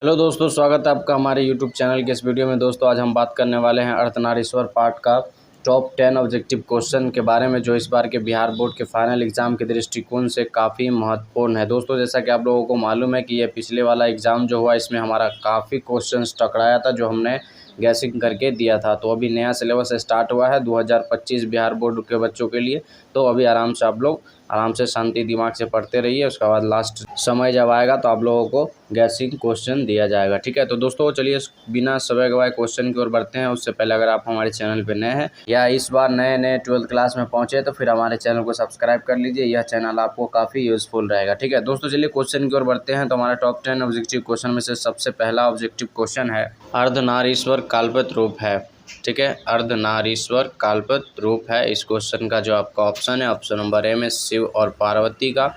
Hello दोस्तों, स्वागत है आपका हमारे यूट्यूब चैनल के इस वीडियो में। दोस्तों आज हम बात करने वाले हैं अर्धनारीश्वर पार्ट का टॉप 10 ऑब्जेक्टिव क्वेश्चन के बारे में, जो इस बार के बिहार बोर्ड के फाइनल एग्ज़ाम के दृष्टिकोण से काफ़ी महत्वपूर्ण है। दोस्तों जैसा कि आप लोगों को मालूम है कि ये पिछले वाला एग्ज़ाम जो हुआ इसमें हमारा काफ़ी क्वेश्चंस टकराया था, जो हमने गैसिंग करके दिया था। तो अभी नया सिलेबस स्टार्ट हुआ है 2025 बिहार बोर्ड के बच्चों के लिए। तो अभी आराम से आप लोग आराम से शांति दिमाग से पढ़ते रहिए। उसके बाद लास्ट समय जब आएगा तो आप लोगों को गैसिंग क्वेश्चन दिया जाएगा, ठीक है। तो दोस्तों चलिए बिना समय गवाए क्वेश्चन की ओर बढ़ते हैं। उससे पहले अगर आप हमारे चैनल पर नए हैं या इस बार नए 12th क्लास में पहुंचे तो फिर हमारे चैनल को सब्सक्राइब कर लीजिए। यह चैनल आपको काफ़ी यूजफुल रहेगा, ठीक है। दोस्तों चलिए क्वेश्चन की ओर बढ़ते हैं। तो हमारा टॉप 10 ऑब्जेक्टिव क्वेश्चन में से सबसे पहला ऑब्जेक्टिव क्वेश्चन है, अर्धनारीश्वर काल्पनिक रूप है, ठीक है। अर्धनारीश्वर काल्पनिक रूप है। इस क्वेश्चन का जो आपका ऑप्शन है, ऑप्शन नंबर ए में शिव और पार्वती का,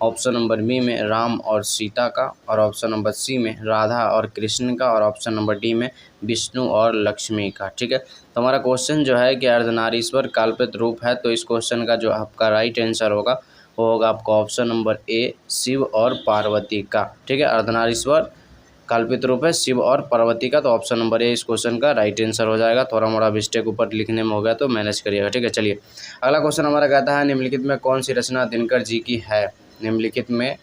ऑप्शन नंबर बी में राम और सीता का, और ऑप्शन नंबर सी में राधा और कृष्ण का, और ऑप्शन नंबर डी में विष्णु और लक्ष्मी का, ठीक है। तो हमारा क्वेश्चन जो है कि अर्धनारीश्वर काल्पनिक रूप है, तो इस क्वेश्चन का जो आपका राइट आंसर होगा वो होगा आपका ऑप्शन नंबर ए शिव और पार्वती का, ठीक है। अर्धनारीश्वर काल्पनिक रूप है शिव और पार्वती का, तो ऑप्शन नंबर ए इस क्वेश्चन का राइट आंसर हो जाएगा। थोड़ा मोड़ा मिस्टेक ऊपर लिखने में हो गया तो मैनेज करिएगा, ठीक है। चलिए अगला क्वेश्चन हमारा कहता है, निम्नलिखित में कौन सी रचना दिनकर जी की है। निम्नलिखित में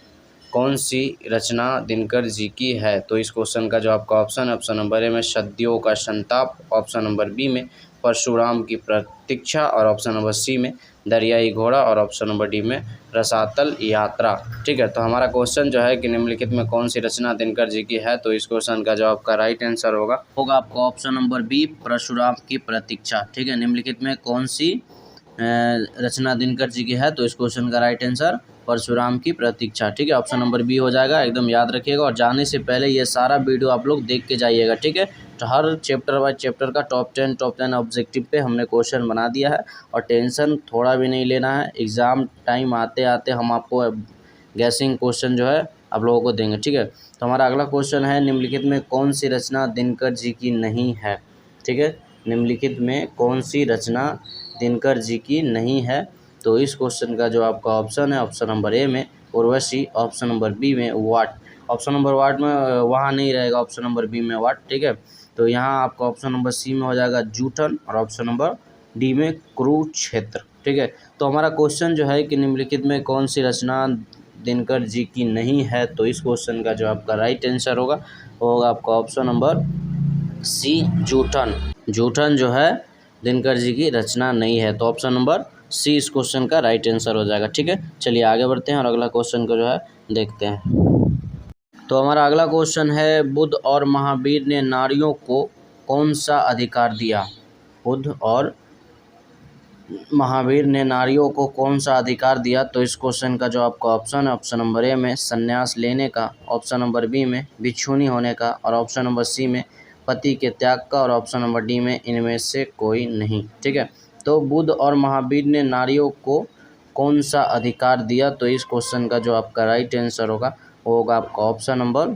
कौन सी रचना दिनकर जी की है। तो इस क्वेश्चन का जो आपका ऑप्शन है, ऑप्शन नंबर ए में सदियों का संताप, ऑप्शन नंबर बी में परशुराम की प्रतीक्षा, और ऑप्शन नंबर सी में दरियाई घोड़ा, और ऑप्शन नंबर डी में रसातल यात्रा, ठीक है। तो हमारा क्वेश्चन जो है कि निम्नलिखित में कौन सी रचना दिनकर जी की है, तो इस क्वेश्चन का जो आपका राइट आंसर होगा आपका ऑप्शन नंबर बी परशुराम की प्रतीक्षा, ठीक है। निम्नलिखित में कौन सी रचना दिनकर जी की है, तो इस क्वेश्चन का राइट आंसर परशुराम की प्रतीक्षा, ठीक है। ऑप्शन नंबर बी हो जाएगा, एकदम याद रखिएगा। और जाने से पहले ये सारा वीडियो आप लोग देख के जाइएगा, ठीक है। तो हर चैप्टर बाय चैप्टर का टॉप 10 ऑब्जेक्टिव पे हमने क्वेश्चन बना दिया है, और टेंशन थोड़ा भी नहीं लेना है। एग्ज़ाम टाइम आते आते हम आपको गैसिंग क्वेश्चन जो है आप लोगों को देंगे, ठीक है। तो हमारा अगला क्वेश्चन है, निम्नलिखित में कौन सी रचना दिनकर जी की नहीं है, ठीक है। निम्नलिखित में कौन सी रचना दिनकर जी की नहीं है, तो इस क्वेश्चन का जो आपका ऑप्शन है, ऑप्शन नंबर ए में उर्वशी, ऑप्शन नंबर बी में वाट, ऑप्शन नंबर वाट में वहाँ नहीं रहेगा, ऑप्शन नंबर बी में वाट, ठीक है। तो यहाँ आपका ऑप्शन नंबर सी में हो जाएगा जूठन, और ऑप्शन नंबर डी में कुरुक्षेत्र, ठीक है। तो हमारा क्वेश्चन जो है कि निम्नलिखित में कौन सी रचना दिनकर जी की नहीं है, तो इस क्वेश्चन का जो आपका राइट आंसर होगा वो होगा आपका ऑप्शन नंबर सी जूठन। जूठन जो है दिनकर जी की रचना नहीं है, तो ऑप्शन नंबर सी इस क्वेश्चन का राइट आंसर हो जाएगा, ठीक है। चलिए आगे बढ़ते हैं और अगला क्वेश्चन को जो है देखते हैं। तो हमारा अगला क्वेश्चन है, बुद्ध और महावीर ने नारियों को कौन सा अधिकार दिया। बुद्ध और महावीर ने नारियों को कौन सा अधिकार दिया, तो इस क्वेश्चन का जो आपका ऑप्शन है, ऑप्शन नंबर ए में संन्यास लेने का, ऑप्शन नंबर बी में भिक्षुणी होने का, और ऑप्शन नंबर सी में पति के त्याग का, और ऑप्शन नंबर डी में इनमें से कोई नहीं, ठीक है। तो बुद्ध और महावीर ने नारियों को कौन सा अधिकार दिया, तो इस क्वेश्चन का जो आपका राइट आंसर होगा वो होगा आपका ऑप्शन नंबर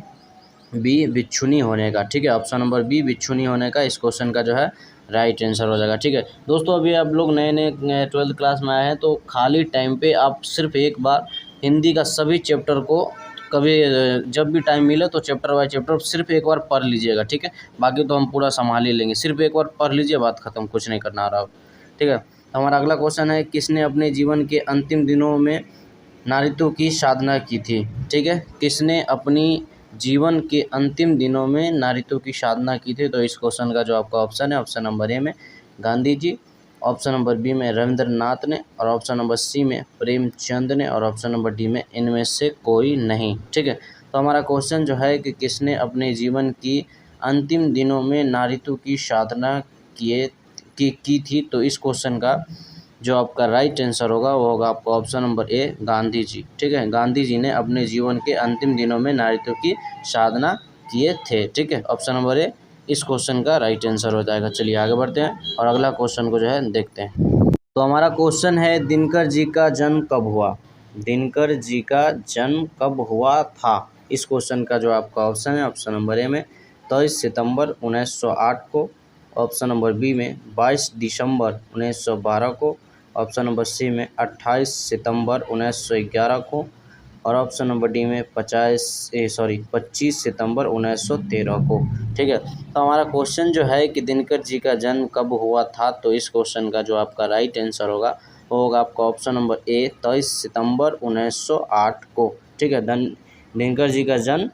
बी भिक्षुणी होने का, ठीक है। ऑप्शन नंबर बी भिक्षुणी होने का इस क्वेश्चन का जो है राइट आंसर हो जाएगा, ठीक है। दोस्तों अभी आप लोग नए 12th क्लास में आए हैं, तो खाली टाइम पे आप सिर्फ एक बार हिंदी का सभी चैप्टर को कभी जब भी टाइम मिले तो चैप्टर बाय चैप्टर सिर्फ एक बार पढ़ लीजिएगा, ठीक है। बाकी तो हम पूरा संभाल ही लेंगे, सिर्फ एक बार पढ़ लीजिए, बात खत्म, कुछ नहीं करना रहा, ठीक है। तो हमारा अगला क्वेश्चन है, किसने अपने जीवन के अंतिम दिनों में नारीत्व की साधना की थी, ठीक है। किसने अपनी जीवन के अंतिम दिनों में नारीत्व की साधना की थी, तो इस क्वेश्चन का जो आपका ऑप्शन है, ऑप्शन नंबर ए में Gandhi ji, option number B में रविंद्रनाथ ने, और ऑप्शन नंबर सी में प्रेमचंद ने, और ऑप्शन नंबर डी में इनमें से कोई नहीं, ठीक है। तो हमारा क्वेश्चन जो है कि किसने अपने जीवन की अंतिम दिनों में नारीत्व की साधना की थी, तो इस क्वेश्चन का जो आपका राइट आंसर होगा वो होगा आपका option number A Gandhi ji, ठीक है। गांधी जी ने अपने जीवन के अंतिम दिनों में नारीत्व की साधना किए थे, ठीक है। ऑप्शन नंबर ए इस क्वेश्चन का राइट आंसर हो जाएगा। चलिए आगे बढ़ते हैं और अगला क्वेश्चन को जो है देखते हैं। तो हमारा क्वेश्चन है, दिनकर जी का जन्म कब हुआ। दिनकर जी का जन्म कब हुआ था, इस क्वेश्चन का जो आपका ऑप्शन है, ऑप्शन नंबर ए में 23 सितंबर 1908 को, ऑप्शन नंबर बी में 22 दिसंबर 1912 को, ऑप्शन नंबर सी में 28 सितंबर 1911 को, और ऑप्शन नंबर डी में 25 सितंबर 1913 को। ठीक है, तो हमारा क्वेश्चन जो है कि दिनकर जी का जन्म कब हुआ था, तो इस क्वेश्चन का जो आपका राइट आंसर होगा वो होगा आपका ऑप्शन नंबर ए 23 सितंबर 1908 को। ठीक है, दिनकर जी का जन्म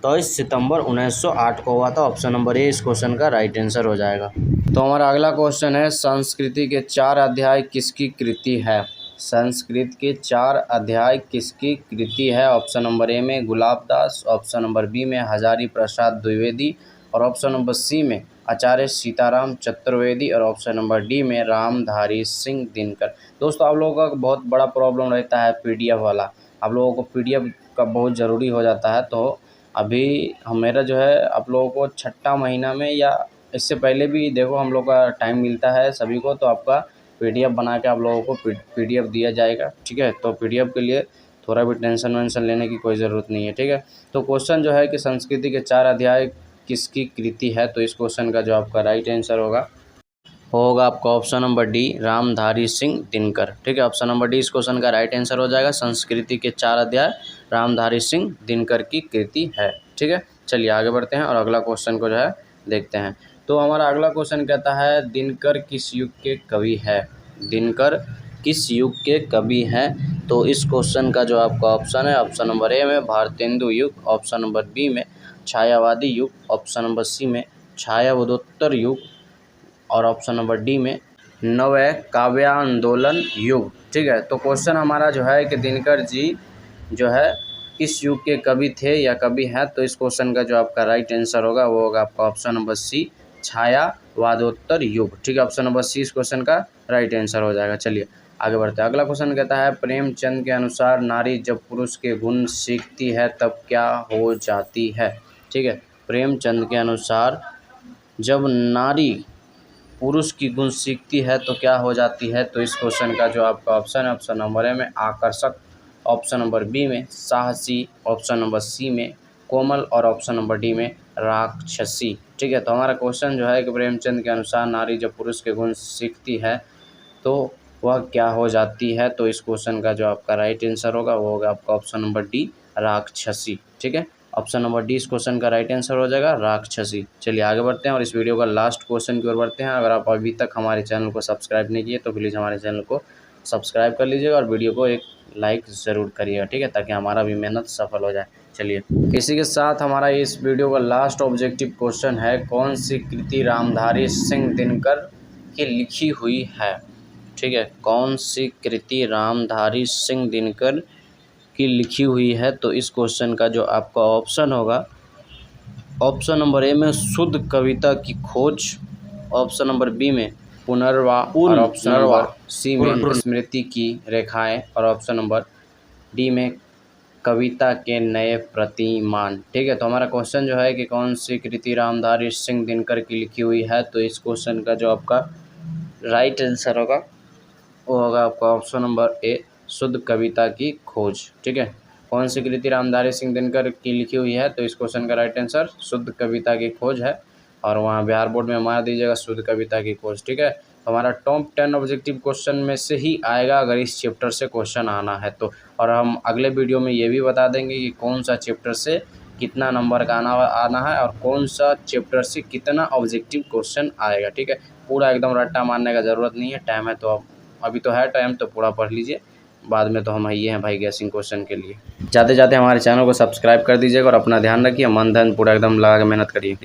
23 सितंबर 1908 को हुआ था। ऑप्शन नंबर ए इस क्वेश्चन का राइट आंसर हो जाएगा। तो हमारा अगला क्वेश्चन है, संस्कृति के 4 अध्याय किसकी कृति है? संस्कृत के 4 अध्याय किसकी कृति है? ऑप्शन नंबर ए में गुलाबदास, ऑप्शन नंबर बी में हजारी प्रसाद द्विवेदी, और ऑप्शन नंबर सी में आचार्य सीताराम चतुर्वेदी, और ऑप्शन नंबर डी में रामधारी सिंह दिनकर। दोस्तों, आप लोगों का बहुत बड़ा प्रॉब्लम रहता है पीडीएफ वाला, आप लोगों को पीडीएफ का बहुत ज़रूरी हो जाता है। तो अभी मेरा जो है आप लोगों को छठा महीना में या इससे पहले भी देखो हम लोग का टाइम मिलता है सभी को, तो आपका पीडीएफ बना के आप लोगों को पीडीएफ दिया जाएगा। ठीक है, तो पीडीएफ के लिए थोड़ा भी टेंशन वेंशन लेने की कोई ज़रूरत नहीं है। ठीक है, तो क्वेश्चन जो है कि संस्कृति के 4 अध्याय किसकी कृति है, तो इस क्वेश्चन का जो आपका राइट आंसर होगा आपका option number D Ramdhari Singh Dinkar. ठीक है, ऑप्शन नंबर डी इस क्वेश्चन का राइट आंसर हो जाएगा। संस्कृति के 4 अध्याय रामधारी सिंह दिनकर की कृति है। ठीक है, चलिए आगे बढ़ते हैं और अगला क्वेश्चन को जो है देखते हैं। तो हमारा अगला क्वेश्चन कहता है, दिनकर किस युग के कवि है? दिनकर किस युग के कवि हैं? तो इस क्वेश्चन का जो आपका ऑप्शन है, ऑप्शन नंबर ए में भारतेंदु युग, ऑप्शन नंबर बी में छायावादी युग, ऑप्शन नंबर सी में छायावदोत्तर युग, और ऑप्शन नंबर डी में नव काव्यांदोलन युग। ठीक है, तो क्वेश्चन हमारा जो है कि दिनकर जी जो है किस युग के कवि थे या कवि हैं, तो इस क्वेश्चन का जो आपका राइट आंसर होगा वो होगा आपका ऑप्शन नंबर सी छायावादोत्तर युग। ठीक है, ऑप्शन नंबर सी इस क्वेश्चन का राइट आंसर हो जाएगा। चलिए आगे बढ़ते हैं। अगला क्वेश्चन कहता है, प्रेमचंद के अनुसार नारी जब पुरुष के गुण सीखती है तब क्या हो जाती है? ठीक है, प्रेमचंद के अनुसार जब नारी पुरुष की गुण सीखती है तो क्या हो जाती है? तो इस क्वेश्चन का जो आपका ऑप्शन है, ऑप्शन नंबर ए में आकर्षक, ऑप्शन नंबर बी में साहसी, ऑप्शन नंबर सी में कोमल, और ऑप्शन नंबर डी में राक्षसी। ठीक है, तो हमारा क्वेश्चन जो है कि प्रेमचंद के अनुसार नारी जब पुरुष के गुण सीखती है तो वह क्या हो जाती है? तो इस क्वेश्चन का जो आपका राइट आंसर होगा वो होगा आपका ऑप्शन नंबर डी राक्षसी। ठीक है, ऑप्शन नंबर डी इस क्वेश्चन का राइट आंसर हो जाएगा राक्षसी। चलिए आगे बढ़ते हैं और इस वीडियो का लास्ट क्वेश्चन की ओर बढ़ते हैं। अगर आप अभी तक हमारे चैनल को सब्सक्राइब नहीं किए तो प्लीज़ हमारे चैनल को सब्सक्राइब कर लीजिएगा और वीडियो को एक लाइक ज़रूर करिएगा। ठीक है, ताकि हमारा भी मेहनत सफल हो जाए। चलिए, इसी के साथ हमारा इस वीडियो का लास्ट ऑब्जेक्टिव क्वेश्चन है, कौन सी कृति रामधारी सिंह दिनकर की लिखी हुई है? ठीक है, कौन सी कृति रामधारी सिंह दिनकर की लिखी हुई है? तो इस क्वेश्चन का जो आपका ऑप्शन होगा, ऑप्शन नंबर ए में शुद्ध कविता की खोज, ऑप्शन नंबर बी में पुनर्वा, और ऑप्शन नंबर सी में स्मृति की रेखाएं, और ऑप्शन नंबर डी में कविता के नए प्रतिमान। ठीक है, तो हमारा क्वेश्चन जो है कि कौन सी कृति रामधारी सिंह दिनकर की लिखी हुई है? तो इस क्वेश्चन का जो आपका राइट आंसर होगा वो होगा आपका ऑप्शन नंबर ए शुद्ध कविता की खोज। ठीक है, कौन सी कृति रामधारी सिंह दिनकर की लिखी हुई है? तो इस क्वेश्चन का राइट आंसर शुद्ध कविता की खोज है, और वहाँ बिहार बोर्ड में मार दीजिएगा शुद्ध कविता की खोज। ठीक है, तो हमारा टॉप 10 ऑब्जेक्टिव क्वेश्चन में से ही आएगा अगर इस चैप्टर से क्वेश्चन आना है तो। और हम अगले वीडियो में ये भी बता देंगे कि कौन सा चैप्टर से कितना नंबर का आना है और कौन सा चैप्टर से कितना ऑब्जेक्टिव क्वेश्चन आएगा। ठीक है, पूरा एकदम रट्टा मारने का ज़रूरत नहीं है, टाइम है तो अभी तो है टाइम, तो पूरा पढ़ लीजिए, बाद में तो हम ये हैं भाई गैसिंग क्वेश्चन के लिए। जाते जाते हमारे चैनल को सब्सक्राइब कर दीजिएगा और अपना ध्यान रखिए, मन धन पूरा एकदम लगा के मेहनत करिए।